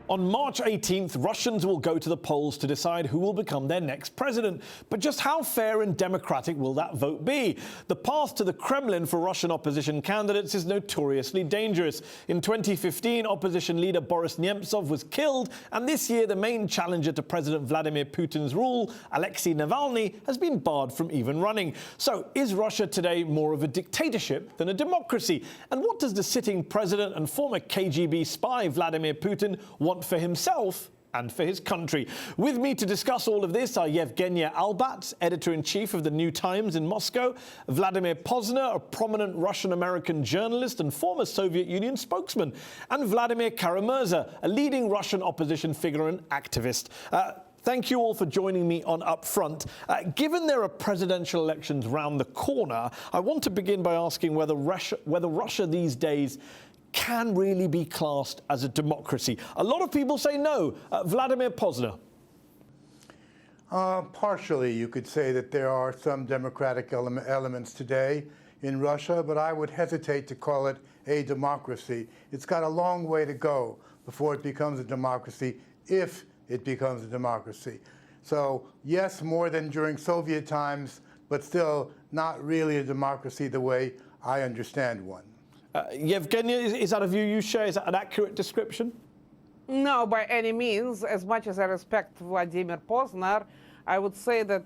On March 18th, Russians will go to the polls to decide who will become their next president. But just how fair and democratic will that vote be? The path to the Kremlin for Russian opposition candidates is notoriously dangerous. In 2015, opposition leader Boris Nemtsov was killed, and this year the main challenger to President Vladimir Putin's rule, Alexei Navalny, has been barred from even running. So is Russia today more of a dictatorship than a democracy? And what does the sitting president and former KGB spy Vladimir Putin want for himself and for his country? With me to discuss all of this are YEVGENIA ALBATS, editor-in-chief of The New Times in Moscow, Vladimir Pozner, a prominent Russian-American journalist and former Soviet Union spokesman, and Vladimir Kara-Murza, a leading Russian opposition figure and activist. Thank you all for joining me on UpFront. Given there are presidential elections round the corner, I want to begin by asking whether Russia these days can really be classed as a democracy. A lot of people say no. Vladimir Pozner. Partially, you could say that there are some democratic elements today in Russia, but I would hesitate to call it a democracy. It's got a long way to go before it becomes a democracy, if it becomes a democracy. So yes, more than during Soviet times, but still not really a democracy the way I understand one. Yevgenia, is that a view you share? Is that an accurate description? No, by any means. As much as I respect Vladimir Pozner, I would say that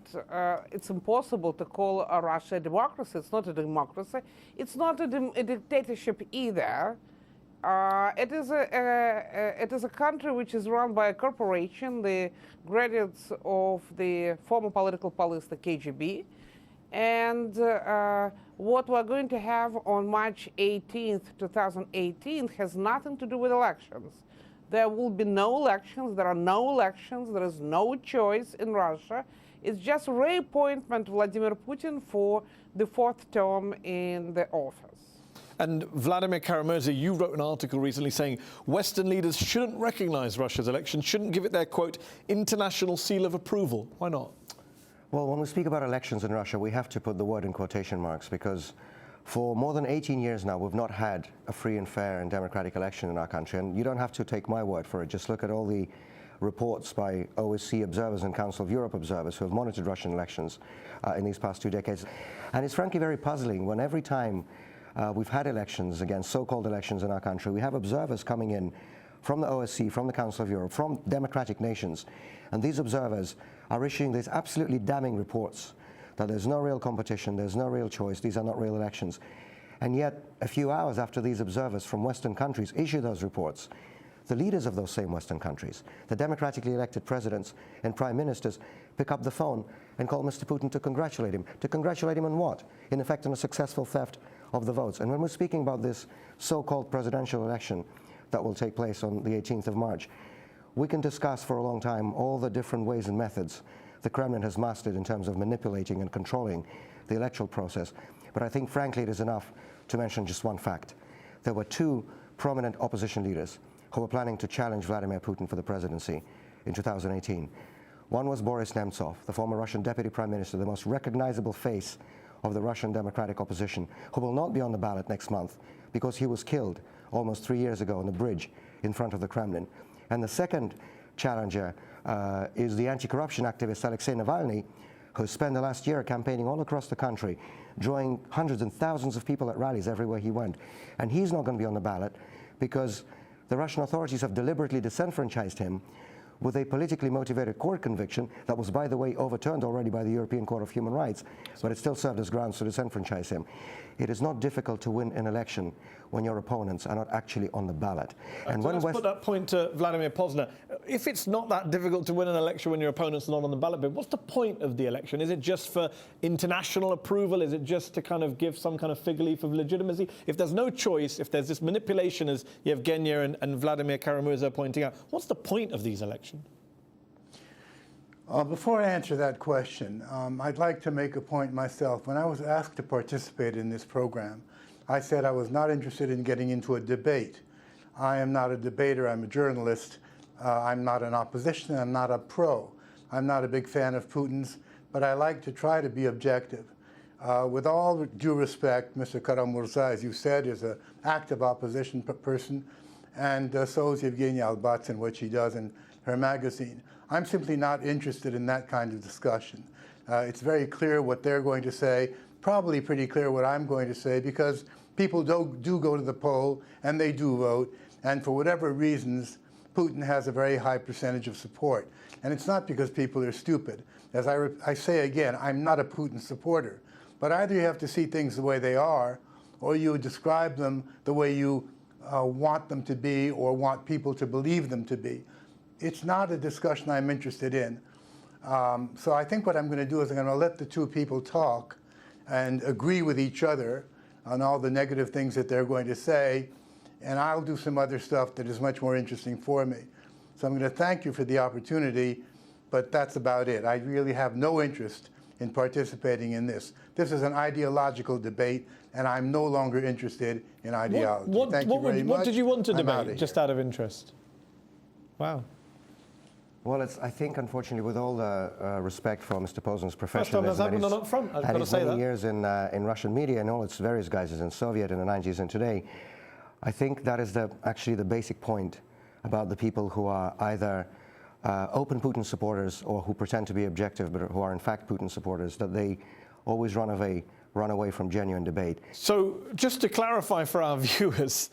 it's impossible to call Russia a democracy. It's not a democracy. It's not a dictatorship either. It is a country which is run by a corporation, the graduates of the former political police, the KGB. And what we're going to have on March 18th, 2018 has nothing to do with elections. There will be no elections. There are no elections. There is no choice in Russia. It's just reappointment Vladimir Putin for the fourth term in the office. And Vladimir Kara-Murza, you wrote an article recently saying Western leaders shouldn't recognize Russia's election, shouldn't give it their, quote, international seal of approval. Why not? Well, when we speak about elections in Russia, we have to put the word in quotation marks, because for more than 18 years now, we've not had a free and fair and democratic election in our country. And you don't have to take my word for it. Just look at all the reports by OSCE observers and Council of Europe observers who have monitored Russian elections in these past 2 decades. And it's frankly very puzzling when every time we've had elections, again, so-called elections in our country, we have observers coming in from the OSCE, from the Council of Europe, from democratic nations. And these observers are issuing these absolutely damning reports that there's no real competition, there's no real choice, these are not real elections. And yet, a few hours after these observers from Western countries issue those reports, the leaders of those same Western countries, the democratically elected presidents and prime ministers, pick up the phone and call Mr. Putin to congratulate him. To congratulate him on what? In effect, on a successful theft of the votes. And when we're speaking about this so-called presidential election that will take place on the 18th of March, we can discuss for a long time all the different ways and methods the Kremlin has mastered in terms of manipulating and controlling the electoral process. But I think, frankly, it is enough to mention just one fact. There were two prominent opposition leaders who were planning to challenge Vladimir Putin for the presidency in 2018. One was Boris Nemtsov, the former Russian deputy prime minister, the most recognizable face of the Russian democratic opposition, who will not be on the ballot next month because he was killed almost 3 years ago on the bridge in front of the Kremlin. And the second challenger is the anti-corruption activist Alexei Navalny, who spent the last year campaigning all across the country, drawing hundreds and thousands of people at rallies everywhere he went. And he's not going to be on the ballot because the Russian authorities have deliberately disenfranchised him with a politically motivated court conviction that was, by the way, overturned already by the European Court of Human Rights, but it still served as grounds to disenfranchise him. It is not difficult to win an election when your opponents are not actually on the ballot. And so let's put that point to Vladimir Pozner. If it's not that difficult to win an election when your opponents are not on the ballot, but what's the point of the election? Is it just for international approval? Is it just to kind of give some kind of fig leaf of legitimacy? If there's no choice, if there's this manipulation, as Yevgenia and Vladimir Kara-Murza are pointing out, what's the point of these elections? Before I answer that question, I'd like to make a point myself. When I was asked to participate in this program, I said I was not interested in getting into a debate. I am not a debater, I'm a journalist. I'm not an opposition, I'm not a pro. I'm not a big fan of Putin's, but I like to try to be objective. With all due respect, Mr. Kara-Murza, as you said, is an active opposition person, and so is Yevgenia ALBATS in what she does in her magazine. I'm simply not interested in that kind of discussion. It's very clear what they're going to say, probably pretty clear what I'm going to say, because people do go to the poll and they do vote, and for whatever reasons, Putin has a very high percentage of support. And it's not because people are stupid. As I say again, I'm not a Putin supporter. But either you have to see things the way they are, or you describe them the way you want them to be or want people to believe them to be. It's not a discussion I'm interested in. So I think what I'm going to do is I'm going to let the two people talk and agree with each other on all the negative things that they're going to say, and I'll do some other stuff that is much more interesting for me. So I'm going to thank you for the opportunity, but that's about it. I really have no interest in participating in this. This is an ideological debate, and I'm no longer interested in ideology. Thank you very much. What did you want to I'm debate, just out of interest? Wow. Well, I think, unfortunately, with all the respect for Mr. Pozner's professionalism First time that's happened on UpFront, I've got to say that. many years in Russian media and all its various guises in Soviet in the 90s and today, I think that is actually the basic point about the people who are either open Putin supporters or who pretend to be objective but who are in fact Putin supporters, that they always run away from genuine debate. So just to clarify for our viewers,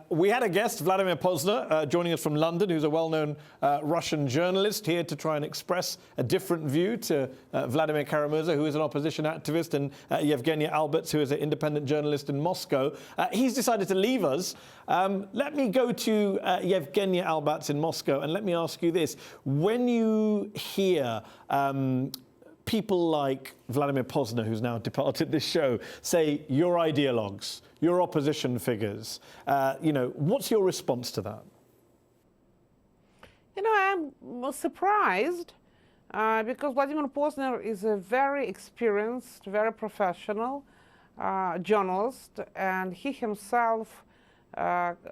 we had a guest, Vladimir Pozner, joining us from London, who's a well-known Russian journalist, here to try and express a different view to Vladimir Kara-Murza, who is an opposition activist, and YEVGENIA ALBATS, who is an independent journalist in Moscow. He's decided to leave us. Let me go to YEVGENIA ALBATS in Moscow, and let me ask you this. When you hear people like Vladimir Pozner, who's now departed this show, say you're ideologues, you're opposition figures, what's your response to that? I'm surprised because Vladimir Pozner is a very experienced, very professional journalist, and he himself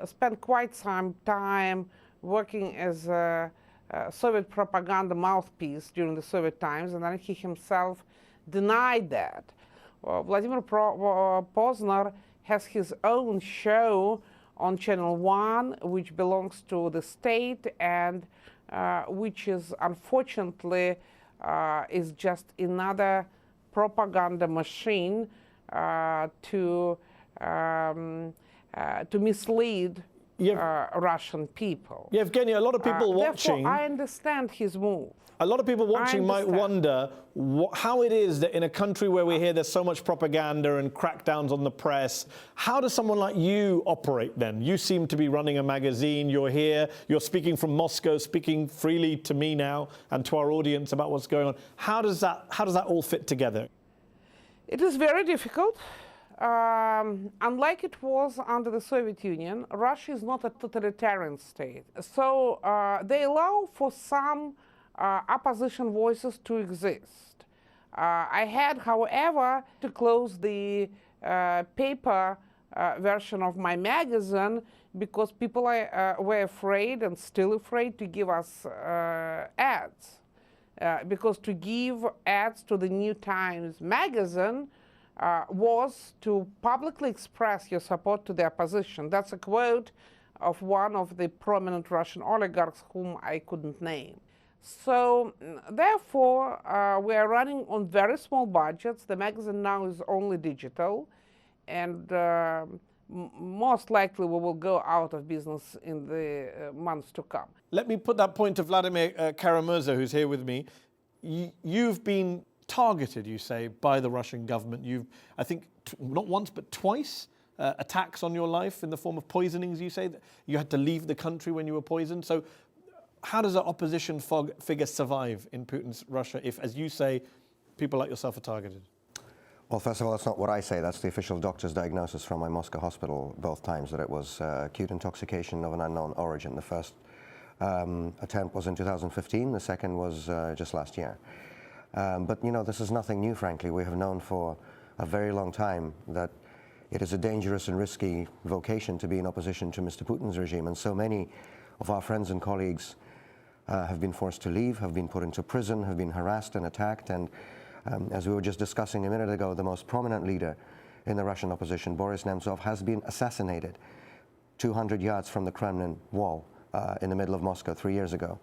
spent quite some time working as a Soviet propaganda mouthpiece during the Soviet times, and then he himself denied that. Vladimir Pozner has his own show on Channel 1, which belongs to the state and which is unfortunately is just another propaganda machine to mislead Russian people. Yevgenia, a lot of people watching... Therefore, I understand his move. A lot of people watching might wonder how it is that in a country where we hear there's so much propaganda and crackdowns on the press, how does someone like you operate then? You seem to be running a magazine, you're here, you're speaking from Moscow, speaking freely to me now and to our audience about what's going on. How does that all fit together? It is very difficult. Unlike it was under the Soviet Union, Russia is not a totalitarian state. So they allow for some opposition voices to exist. I had, however, to close the paper version of my magazine because people were afraid and still afraid to give us ads. Because to give ads to the New Times magazine was to publicly express your support to the opposition. That's a quote of one of the prominent Russian oligarchs whom I couldn't name. So therefore, we are running on very small budgets. The magazine now is only digital, and most likely we will go out of business in the months to come. Let me put that point to Vladimir Kara-Murza, who's here with me. You've been targeted, you say, by the Russian government. You've, I think, not once but twice, attacks on your life in the form of poisonings, you say. That you had to leave the country when you were poisoned. So how does an opposition figure survive in Putin's Russia if, as you say, people like yourself are targeted? Well, first of all, that's not what I say. That's the official doctor's diagnosis from my Moscow hospital both times, that it was acute intoxication of an unknown origin. The first attempt was in 2015. The second was just last year. But, this is nothing new, frankly. We have known for a very long time that it is a dangerous and risky vocation to be in opposition to Mr. Putin's regime. And so many of our friends and colleagues have been forced to leave, have been put into prison, have been harassed and attacked. And as we were just discussing a minute ago, the most prominent leader in the Russian opposition, Boris Nemtsov, has been assassinated 200 yards from the Kremlin wall in the middle of Moscow 3 years ago.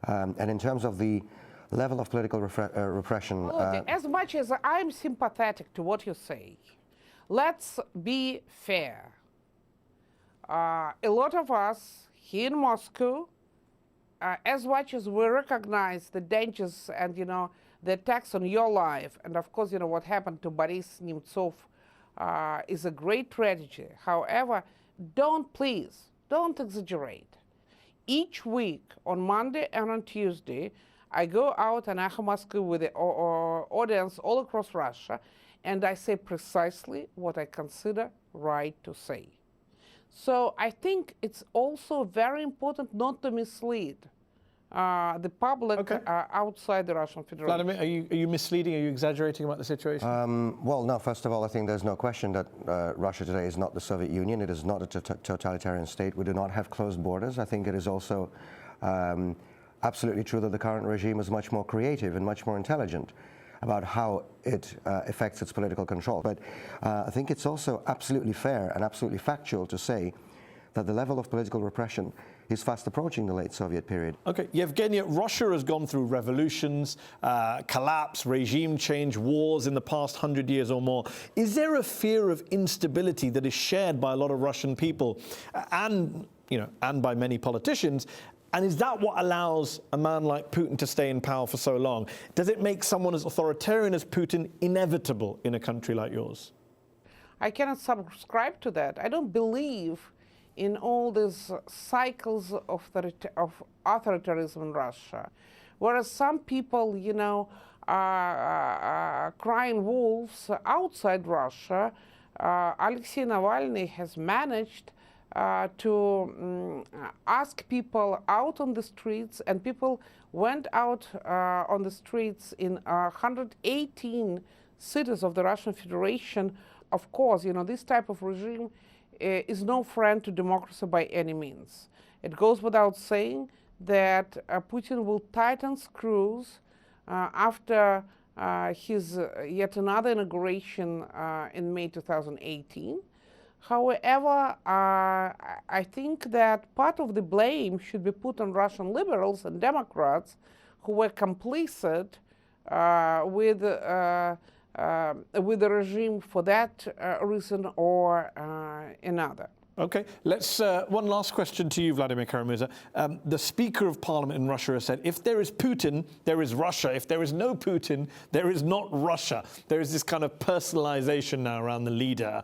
And in terms of the level of political repression... Look, as much as I'm sympathetic to what you say, let's be fair. A lot of us here in Moscow, as much as we recognize the dangers and, the attacks on your life, and of course, what happened to Boris Nemtsov is a great tragedy. However, please don't exaggerate. Each week, on Monday and on Tuesday, I go out and Echo Moscow with the audience all across Russia, and I say precisely what I consider right to say. So I think it's also very important not to mislead the public outside the Russian Federation. Vladimir, are you misleading? Are you exaggerating about the situation? Well, no, first of all, I think there's no question that Russia today is not the Soviet Union. It is not a totalitarian state. We do not have closed borders. I think it is also absolutely true that the current regime is much more creative and much more intelligent about how it affects its political control. But I think it's also absolutely fair and absolutely factual to say that the level of political repression is fast approaching the late Soviet period. Okay, Yevgenia, Russia has gone through revolutions, collapse, regime change, wars in the past 100 years or more. Is there a fear of instability that is shared by a lot of Russian people and by many politicians? And is that what allows a man like Putin to stay in power for so long? Does it make someone as authoritarian as Putin inevitable in a country like yours? I cannot subscribe to that. I don't believe in all these cycles of authoritarianism in Russia. Whereas some people, are crying wolves outside Russia, Alexei Navalny has managed to ask people out on the streets, and people went out on the streets in 118 cities of the Russian Federation. Of course, this type of regime is no friend to democracy by any means. It goes without saying that Putin will tighten screws after his yet another inauguration in May 2018. However, I think that part of the blame should be put on Russian liberals and Democrats who were complicit with the regime for that reason or another. Okay, let's one last question to you, Vladimir Kara-Murza. The Speaker of Parliament in Russia has said, if there is Putin, there is Russia. If there is no Putin, there is not Russia. There is this kind of personalization now around the leader.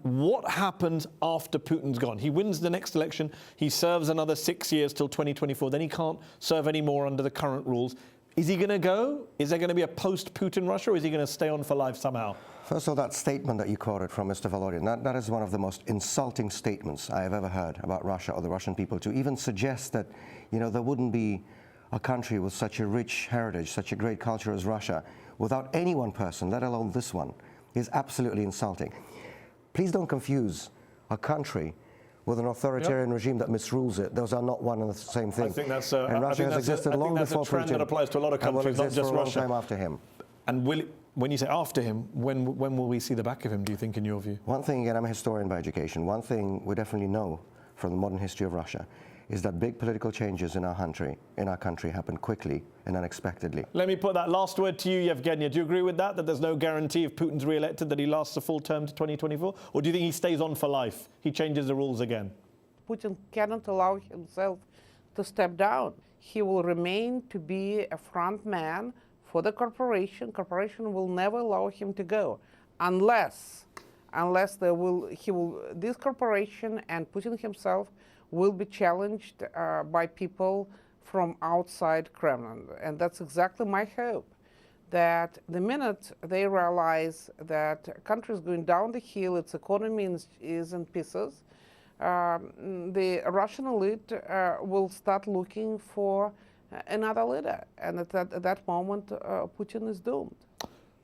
What happens after Putin's gone? He wins the next election. He serves another 6 years till 2024. Then he can't serve anymore under the current rules. Is he going to go? Is there going to be a post-Putin Russia, or is he going to stay on for life somehow? First of all, that statement that you quoted from Mr. Volodin, that is one of the most insulting statements I have ever heard about Russia or the Russian people. To even suggest that, there wouldn't be a country with such a rich heritage, such a great culture as Russia, without any one person, let alone this one, is absolutely insulting. Please don't confuse a country with an authoritarian regime that misrules it. Those are not one and the same thing. I think that's and Russia has existed long before Putin. a trend that applies to a lot of countries, not just for a long Russia. time after him. And when you say after him, when will we see the back of him, do you think, in your view? One thing, again, I'm a historian by education. One thing we definitely know from the modern history of Russia is that big political changes in our country happen quickly and unexpectedly. Let me put that last word to you, Yevgenia. Do you agree with that there's no guarantee if Putin's re-elected that he lasts a full term to 2024? Or do you think he stays on for life? He changes the rules again? Putin cannot allow himself to step down. He will remain to be a front man for the corporation. Corporation will never allow him to go unless this corporation and Putin himself will be challenged by people from outside Kremlin. And that's exactly my hope, that the minute they realize that country is going down the hill, its economy is in pieces, the Russian elite will start looking for another leader. And at that moment, Putin is doomed.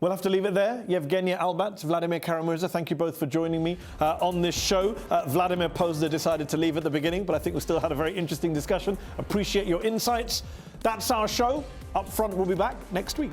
We'll have to leave it there. Yevgenia, ALBATS, Vladimir Kara-Murza, thank you both for joining me on this show. Vladimir Pozner decided to leave at the beginning, but I think we still had a very interesting discussion. Appreciate your insights. That's our show. Up Front will be back next week.